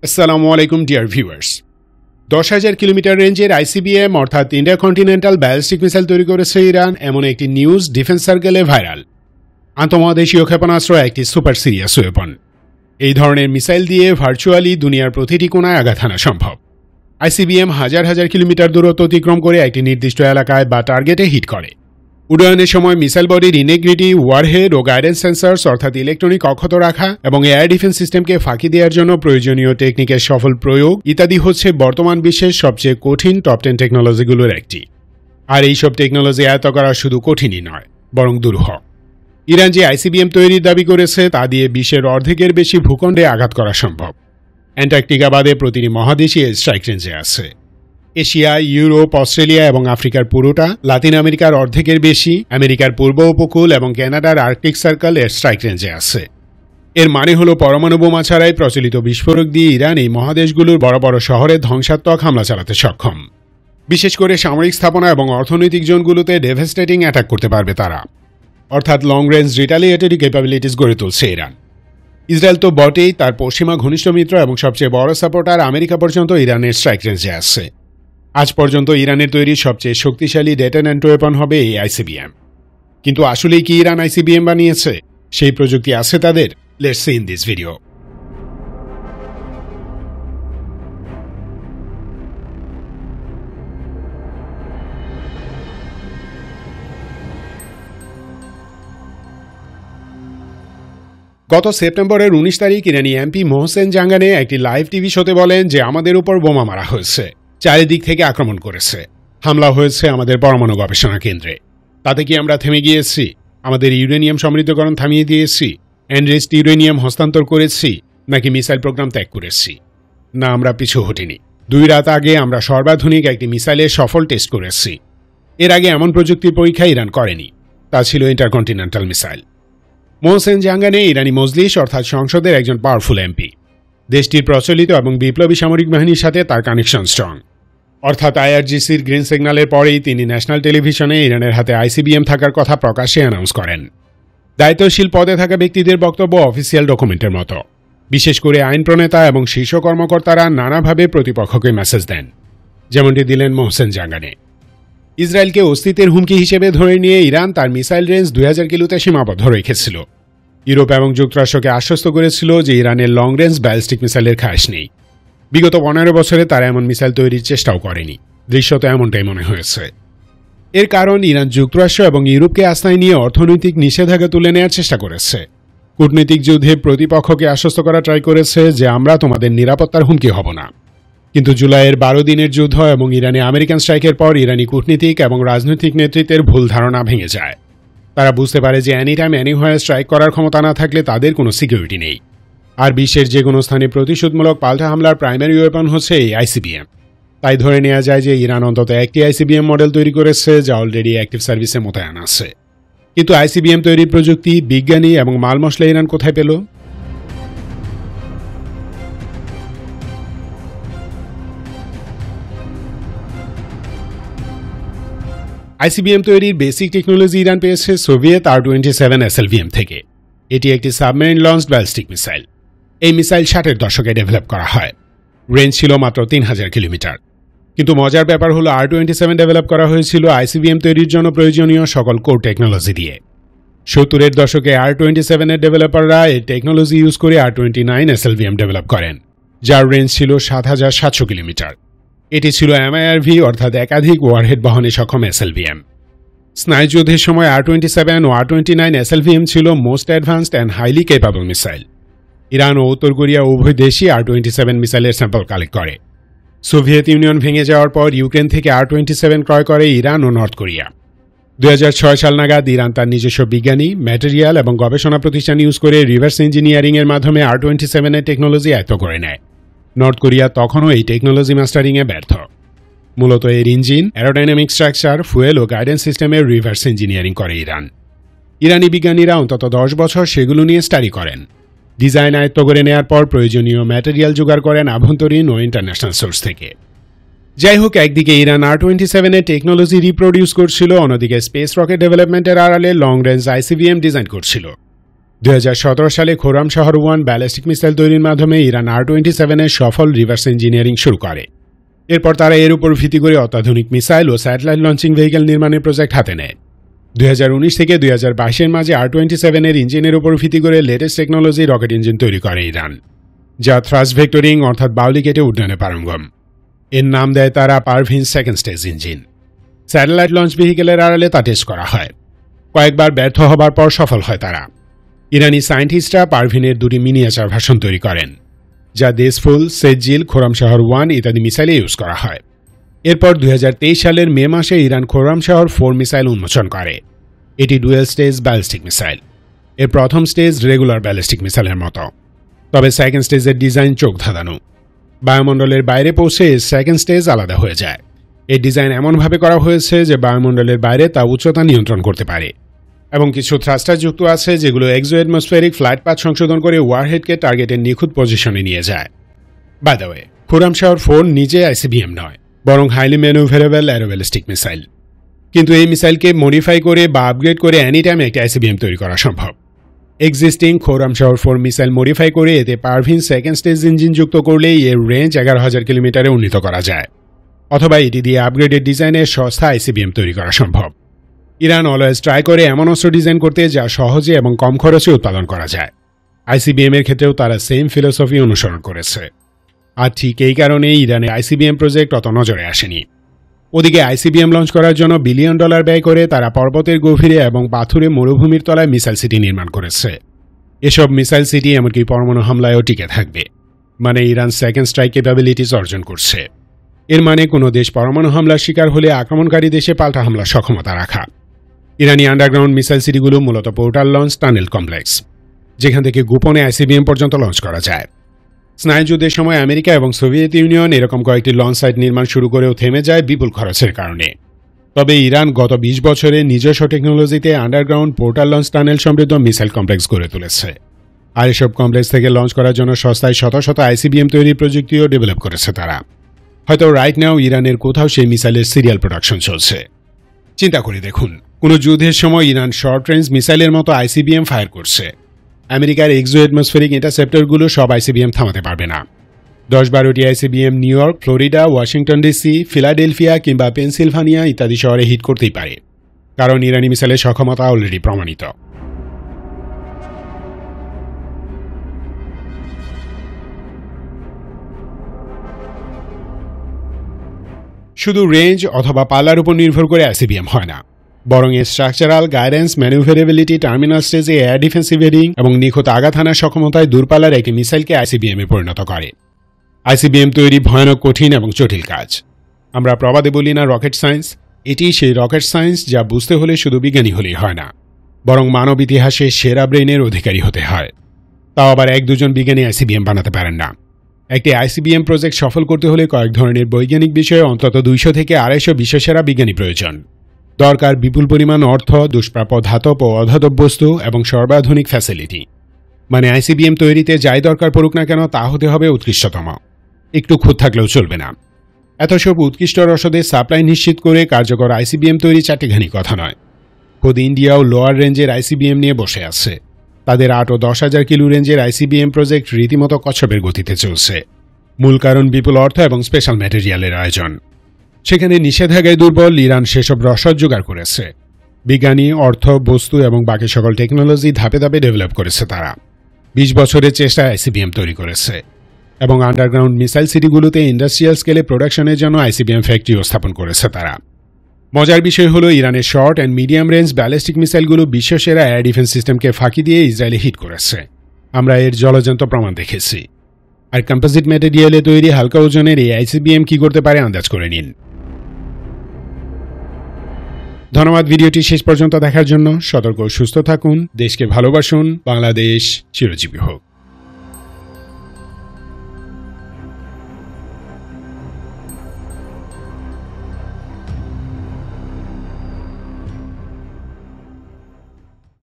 আসসালামু আলাইকুম dear viewers. 10,000 kilometre রেঞ্জের আইসিবিএম অর্থাৎ ইন্টারকন্টিনেন্টাল ব্যালিস্টিক মিসাইল তৈরি করেছে ইরান, এমন একটি নিউজ ডিফেন্স সার্কেলে ভাইরাল। আন্তঃমহাদেশীয় ক্ষেপণাস্ত্র একটি সুপার সিরিয়াস ওয়েপন। এই ধরনের মিসাইল দিয়ে ভার্চুয়ালি দুনিয়ার প্রতিটি কোণায় আঘাত হানা সম্ভব। আইসিবিএম হাজার হাজার কিলোমিটার দূরত্ব অতিক্রম করে একটি নির্দিষ্ট এলাকায় বা টার্গেটে হিট করে। উড্ডয়নের সময় মিসাইল বডির ইন্টিগ্রিটি, ওয়ারহেড ও গাইডেন্স সেন্সর্স অর্থাৎ ইলেকট্রনিক অক্ষত রাখা এবং এয়ার ডিফেন্স সিস্টেমকে ফাঁকি দেওয়ার জন্য প্রয়োজনীয় টেকনিকের সফল প্রয়োগ ইত্যাদি হচ্ছে বর্তমান বিশ্বের সবচেয়ে কঠিন টপ 10 টেকনোলজিগুলোর একটি। আর এইসব টেকনোলজি আয়ত্ত করা শুধু কঠিনই নয়, বরং দুরূহ। ইরান যে আইসিবিএম তৈরির দাবি করেছে তা দিয়ে বিশ্বের অর্ধেকের বেশি ভূখণ্ডে আঘাত করা সম্ভব। অ্যান্টার্কটিকা বাদে প্রতিটি মহাদেশই এর স্ট্রাইক রেঞ্জে আছে। এশিয়া, ইউরোপ, অস্ট্রেলিয়া এবং আফ্রিকার পুরোটা, লাতিন আমেরিকার অর্ধেকের বেশি, আমেরিকার পূর্ব উপকূল এবং কানাডার আর্কটিক সার্কেল এর স্ট্রাইক রেঞ্জে আছে। এর মানে হলো পরমাণু বোমা ছাড়াই প্রচলিত বিস্ফোরক দিয়ে ইরান এই মহাদেশগুলোর বড় বড় শহরে ধ্বংসাত্মক হামলা চালাতে সক্ষম। বিশেষ করে সামরিক স্থাপনা এবং অর্থনৈতিক জোনগুলোতে ডেভাস্টেটিং অ্যাটাক করতে পারবে তারা, অর্থাৎ লং রেঞ্জ রিটালিয়েটরি ক্যাপাবিলিটিস গড়ে তুলছে ইরান। ইসরায়েল তো বটেই, তার পশ্চিমা ঘনিষ্ঠ মিত্র এবং সবচেয়ে বড় সাপোর্টার আমেরিকা পর্যন্ত ইরানের স্ট্রাইক রেঞ্জে আছে। আজ পর্যন্ত ইরানের তৈরি সবচেয়ে শক্তিশালী ডেটোনেন্ট ওয়েপন হবে এই আইসিবিএম। কিন্তু আসলেই কি ইরান আইসিবিএম বানিয়েছে? সেই প্রযুক্তি আছে তাদের? Let's see in this video. গত সেপ্টেম্বরের 19 তারিখ ইরানি এমপি মোহসেন জাঙ্গানে একটি লাইভ টিভি শোতে বলেন যে আমাদের উপর বোমা মারা হয়েছে, চারিদিক থেকে আক্রমণ করেছে, হামলা হয়েছে আমাদের পরমাণু গবেষণা কেন্দ্রে। তাতে কি আমরা থেমে গিয়েছি? আমাদের ইউরেনিয়াম সমৃদ্ধকরণ থামিয়ে দিয়েছি? এনরিচড ইউরেনিয়াম হস্তান্তর করেছি? নাকি মিসাইল প্রোগ্রাম ত্যাগ করেছি? না, আমরা পিছু হটিনি। 2 রাত আগে আমরা সর্বাধুনিক একটি মিসাইলের সফল টেস্ট করেছি। এর আগে এমন প্রযুক্তির পরীক্ষা ইরান করেনি। তা ছিল ইন্টারকন্টিনেন্টাল মিসাইল। মোহসেন জাঙ্গানে ইরানি মজলিস অর্থাৎ সংসদের একজন পাওয়ারফুল এমপি। দেশটির প্রচলিত এবং বিপ্লবী সামরিক বাহিনীর সাথে তার কানেকশন স্ট্রং। অর্থাৎ আইআরজিসির গ্রিন সিগন্যালের পরেই তিনি ন্যাশনাল টেলিভিশনে ইরানের হাতে আইসিবিএম থাকার কথা প্রকাশ্যে অ্যানাউন্স করেন। দায়িত্বশীল পদে থাকা ব্যক্তিদের বক্তব্য অফিসিয়াল ডকুমেন্টের মতো। বিশেষ করে আইন প্রণেতা এবং শীর্ষ কর্মকর্তারা নানাভাবে প্রতিপক্ষকে মেসেজ দেন, যেমনটি দিলেন মোহসেন জাঙ্গানে। ইসরায়েলকে অস্তিত্বের হুমকি হিসেবে ধরে নিয়ে ইরান তার মিসাইল রেঞ্জ 2000 কিলোতে সীমাবদ্ধ রেখেছিল। ইউরোপ এবং যুক্তরাষ্ট্রকে আশ্বস্ত করেছিল যে ইরানের লং রেঞ্জ ব্যালিস্টিক মিসাইলের খাস নেই। বিগত 15 বছরে তারা এমন মিসাইল তৈরির চেষ্টাও করেনি। দৃশ্যত এমনটাই মনে হয়েছে। এর কারণ ইরান যুক্তরাষ্ট্র এবং ইউরোপকে আস্থায় নিয়ে অর্থনৈতিক নিষেধাজ্ঞা তুলে নেওয়ার চেষ্টা করেছে। কূটনৈতিক যুদ্ধে প্রতিপক্ষকে আশ্বস্ত করা ট্রাই করেছে যে আমরা তোমাদের নিরাপত্তার হুমকি হব না। কিন্তু জুলাইয়ের 12 দিনের যুদ্ধ এবং ইরানে আমেরিকান স্ট্রাইকের পর ইরানি কূটনীতিক এবং রাজনৈতিক নেতৃত্বের ভুল ধারণা ভেঙে যায়। তারা বুঝতে পারে যে এনিটাইম এনিহোয়ার স্ট্রাইক করার ক্ষমতা না থাকলে তাদের কোনো সিকিউরিটি নেই। আর বিশ্বের যে কোনো স্থানে প্রতিশোধমূলক পাল্টা হামলার প্রাইমারি ওয়েপন হচ্ছে এই আইসিবিএম। তাই ধরে নেওয়া যায় যে ইরান অন্তত একটি আইসিবিএম মডেল তৈরি করেছে যা অলরেডি অ্যাক্টিভ সার্ভিসে মোতায়েন আছে। কিন্তু আইসিবিএম তৈরির প্রযুক্তি, বিজ্ঞানী এবং মাল মশলা ইরান কোথায় পেল? আইসিবিএম তৈরির বেসিক টেকনোলজি ইরান পেয়েছে সোভিয়েত R-27 SLVM থেকে। এটি একটি সাবমেরিন লঞ্চড ব্যালিস্টিক মিসাইল। এই মিসাইল 60-এর দশকে ডেভেলপ করা হয়। রেঞ্জ ছিল মাত্র 3000 কিলোমিটার। কিন্তু মজার ব্যাপার হলো R-27 ডেভেলপ করা হয়েছিল আইসিবিএম তৈরির জন্য প্রয়োজনীয় সকল কোর টেকনোলজি দিয়ে। 70-এর দশকে R-27 এর ডেভেলপাররা এই টেকনোলজি ইউজ করে R-29 SLVM ডেভেলপ করেন, যার রেঞ্জ ছিল 7700 কিলোমিটার। এটি ছিল MIRV অর্থাৎ একাধিক ওয়ারহেড বহনে সক্ষম SLVM। স্নায়ুযুদ্ধের সময় R-27 ও R-29 SLVM ছিল most advanced and highly capable missile. Iran ও উত্তর কোরিয়া উভয় দেশই R-27 মিসাইলের স্যাম্পল কালেক্ট করে। সোভিয়েত ইউনিয়ন ভেঙে যাওয়ার পর ইউক্রেন থেকে R-27 ক্রয় করে ইরান ও নর্থ কোরিয়া। 2006 সাল নাগাদ ইরান তার নিজস্ব বিজ্ঞানী, ম্যাটেরিয়াল এবং গবেষণা প্রতিষ্ঠান ইউজ করে রিভার্স ইঞ্জিনিয়ারিংয়ের মাধ্যমে R-27 এর টেকনোলজি আয়ত্ত করে নেয়। নর্থ কোরিয়া তখনও এই টেকনোলজি মাস্টারিংয়ে ব্যর্থ। মূলত এর ইঞ্জিন, অ্যারোডাইনামিক স্ট্রাকচার, ফুয়েল ও গাইডেন্স সিস্টেমের রিভার্স ইঞ্জিনিয়ারিং করে ইরান। ইরানি বিজ্ঞানীরা অন্তত 10 বছর সেগুলো নিয়ে স্টাডি করেন। ডিজাইন আয়ত্ত করে নেয়ার পর প্রয়োজনীয় ম্যাটেরিয়াল জোগাড় করেন আভ্যন্তরীণ ও ইন্টারন্যাশনাল সোর্স থেকে। যাই হোক, একদিকে ইরান R-27 এর টেকনোলজি রিপ্রোডিউস করছিল, অন্যদিকে স্পেস রকেট ডেভেলপমেন্টের আড়ালে লং রেঞ্জ আইসিবিএম ডিজাইন করছিল। 2017 সালে খোরাম শহর 1 ব্যালিস্টিক মিসাইল তৈরির মাধ্যমে ইরান R-27-এর সফল রিভার্স ইঞ্জিনিয়ারিং শুরু করে। এরপর তারা এর উপর ভিত্তি করে অত্যাধুনিক মিসাইল ও স্যাটেলাইট লঞ্চিং ভেহিকেল নির্মাণের প্রজেক্ট হাতে নেয়। 2019 থেকে 2022-এর মাঝে R-27-এর ইঞ্জিনের উপর ভিত্তি করে লেটেস্ট টেকনোলজি রকেট ইঞ্জিন তৈরি করে ইরান, যা থ্রাস্ট ভেক্টরিং অর্থাৎ বাউলি কেটে উড্ডয়নে পারঙ্গম। এর নাম দেয় তারা Parvin second stage engine. Satellite launch ভেহিকেলের আড়ালে তা টেস্ট করা হয়। কয়েকবার ব্যর্থ হবার পর সফল হয় তারা। ইরানি সায়েন্টিস্টরা পারভিনের দুটি মিনিয়েচার ভার্সন তৈরি করেন, যা দেশফুল, সেজিল, খোরাম শহর 1 ইত্যাদি মিসাইলে ইউজ করা হয়। এরপর 2023 সালের মে মাসে ইরান খোরাম শহর 4 মিসাইল উন্মোচন করে। এটি ডুয়েল স্টেজ ব্যালিস্টিক মিসাইল। এর প্রথম স্টেজ রেগুলার ব্যালিস্টিক মিসাইলের মতো, তবে সেকেন্ড স্টেজের ডিজাইন চোখ ধাঁধানো। বায়ুমণ্ডলের বাইরে পৌঁছে সেকেন্ড স্টেজ আলাদা হয়ে যায়। এর ডিজাইন এমনভাবে করা হয়েছে যে বায়ুমণ্ডলের বাইরে তা উচ্চতা নিয়ন্ত্রণ করতে পারে, এবং কিছু থ্রাস্টার যুক্ত আছে যেগুলো এক্সোঅ্যাটমসফেরিক ফ্লাইট পাথ সংশোধন করে ওয়ারহেডকে টার্গেটের নিখুঁত পজিশনে নিয়ে যায়। বাই দ্য ওয়ে, খোরাম শহর 4 নিজে আইসিবিএম নয়, বরং হাইলি ম্যানুভারেবল অ্যারোব্যালিস্টিক মিসাইল। কিন্তু এই মিসাইলকে মডিফাই করে বা আপগ্রেড করে এনি টাইম একটি আইসিবিএম তৈরি করা সম্ভব। এক্সিস্টিং খোরাম শহর 4 মিসাইল মডিফাই করে এতে পারভিন সেকেন্ড স্টেজ ইঞ্জিন যুক্ত করলেই এর রেঞ্জ 11,000 কিলোমিটারে উন্নীত করা যায়, অথবা এটি দিয়ে আপগ্রেডেড ডিজাইনের সস্তা আইসিবিএম তৈরি করা সম্ভব। ইরান অলওয়েজ ট্রাই করে এমন অস্ত্র ডিজাইন করতে যা সহজে এবং কম খরচে উৎপাদন করা যায়। আইসিবিএম এর ক্ষেত্রেও তারা সেম ফিলোসফি অনুসরণ করেছে। আর ঠিক এই কারণে ইরানের আইসিবিএম প্রজেক্ট অত নজরে আসেনি। ওদিকে আইসিবিএম লঞ্চ করার জন্য $1 বিলিয়ন ব্যয় করে তারা পর্বতের গভীরে এবং পাথুরে মরুভূমির তলায় মিসাইল সিটি নির্মাণ করেছে। এসব মিসাইল সিটি এমনকি পরমাণু হামলায়ও টিকে থাকবে। মানে ইরান সেকেন্ড স্ট্রাইক ক্যাপাবিলিটিস অর্জন করছে। এর মানে কোনো দেশ পরমাণু হামলার শিকার হলে আক্রমণকারী দেশে পাল্টা হামলার সক্ষমতা রাখা। ইরানি আন্ডারগ্রাউন্ড মিসাইল সিটিগুলো মূলত পোর্টাল লঞ্চ টানেল কমপ্লেক্স, যেখান থেকে গোপনে আইসিবিএম পর্যন্ত লঞ্চ করা যায়। স্নায়ুযুদ্ধের সময় আমেরিকা এবং সোভিয়েত ইউনিয়ন এরকম কয়েকটি লঞ্চ সাইট নির্মাণ শুরু করেও থেমে যায় বিপুল খরচের কারণে। তবে ইরান গত 20 বছরে নিজস্ব টেকনোলজিতে আন্ডারগ্রাউন্ড পোর্টাল লঞ্চ টানেল সমৃদ্ধ মিসাইল কমপ্লেক্স গড়ে তুলেছে। আর এসব কমপ্লেক্স থেকে লঞ্চ করার জন্য সস্তায় শত শত আইসিবিএম তৈরির প্রযুক্তিও ডেভেলপ করেছে তারা। হয়তো রাইট নাও ইরানের কোথাও সেই মিসাইলের সিরিয়াল প্রোডাকশন চলছে। চিন্তা করে দেখুন, কোনো যুদ্ধের সময় ইরান শর্ট রেঞ্জ মিসাইলের মতো আইসিবিএম ফায়ার করছে। আমেরিকার এক্সোঅ্যাটমসফেরিক ইন্টারসেপ্টরগুলো সব আইসিবিএম থামাতে পারবে না। 10-12টি ICBM New York, Florida, Washington DC, Philadelphia কিংবা পেনসিলভানিয়া ইত্যাদি শহরে হিট করতেই পারে, কারণ ইরানি মিসাইলের সক্ষমতা অলরেডি প্রমাণিত। শুধু রেঞ্জ অথবা পাল্লার উপর নির্ভর করে আইসিবিএম হয় না, বরং এর স্ট্রাকচারাল, গাইডেন্স, ম্যানুভারেবিলিটি, টার্মিনাল স্টেজে এয়ার ডিফেন্সিভ হেডিং এবং নিখুঁত আঘাত হানার সক্ষমতায় দূরপাল্লার একটি মিসাইলকে আইসিবিএম এ পরিণত করে। আইসিবিএম তৈরি ভয়ানক কঠিন এবং জটিল কাজ। আমরা প্রবাদে বলি না রকেট সায়েন্স, এটি সেই রকেট সায়েন্স যা বুঝতে হলে শুধু বিজ্ঞানী হলেই হয় না, বরং মানব ইতিহাসে সেরা ব্রেইনের অধিকারী হতে হয়। তাও আবার 1-2 বিজ্ঞানী আইসিবিএম বানাতে পারেন না। একটি আইসিবিএম প্রজেক্ট সফল করতে হলে কয়েক ধরনের বৈজ্ঞানিক বিষয়ে অন্তত 200 থেকে 250 বিশ্বসেরা বিজ্ঞানী প্রয়োজন। দরকার বিপুল পরিমাণ অর্থ, দুষ্প্রাপ্য ধাতব ও অধাতব বস্তু এবং সর্বাধুনিক ফ্যাসিলিটি। মানে আইসিবিএম তৈরিতে যাই দরকার পড়ুক না কেন তা হতে হবে উৎকৃষ্টতম, একটু খুঁত থাকলেও চলবে না। এত সব উৎকৃষ্ট রসদের সাপ্লাই নিশ্চিত করে কার্যকর আইসিবিএম তৈরি চারটিখানি কথা নয়। খোদ ইন্ডিয়াও লোয়ার রেঞ্জের আইসিবিএম নিয়ে বসে আছে। তাদের 8 ও 10,000 কিলো রেঞ্জের আইসিবিএম প্রজেক্ট রীতিমতো কচ্ছপের গতিতে চলছে। মূল কারণ বিপুল অর্থ এবং স্পেশাল ম্যাটেরিয়ালের আয়োজন। সেখানে নিষেধাজ্ঞায় দুর্বল ইরান সেসব রসদ জোগাড় করেছে। বিজ্ঞানী, অর্থ, বস্তু এবং বাকি সকল টেকনোলজি ধাপে ধাপে ডেভেলপ করেছে তারা। 20 বছরের চেষ্টায় আইসিবিএম তৈরি করেছে এবং আন্ডারগ্রাউন্ড মিসাইল সিটিগুলোতে ইন্ডাস্ট্রিয়াল স্কেলে প্রোডাকশনের জন্য আইসিবিএম ফ্যাক্টরিও স্থাপন করেছে তারা। মজার বিষয় হলো ইরানের short and medium range ballistic মিসাইলগুলো বিশ্বসেরা এয়ার ডিফেন্স সিস্টেমকে ফাঁকি দিয়ে ইসরায়েলে হিট করেছে। আমরা এর জলজন্ত প্রমাণ দেখেছি। আর কম্পোজিট ম্যাটেরিয়ালে তৈরি হালকা ওজনের এই আইসিবিএম কি করতে পারে আন্দাজ করে নিন। ধন্যবাদ ভিডিওটি শেষ পর্যন্ত দেখার জন্য। সতর্ক ও সুস্থ থাকুন, দেশকে ভালোবাসুন, বাংলাদেশ চিরজীবী হোক।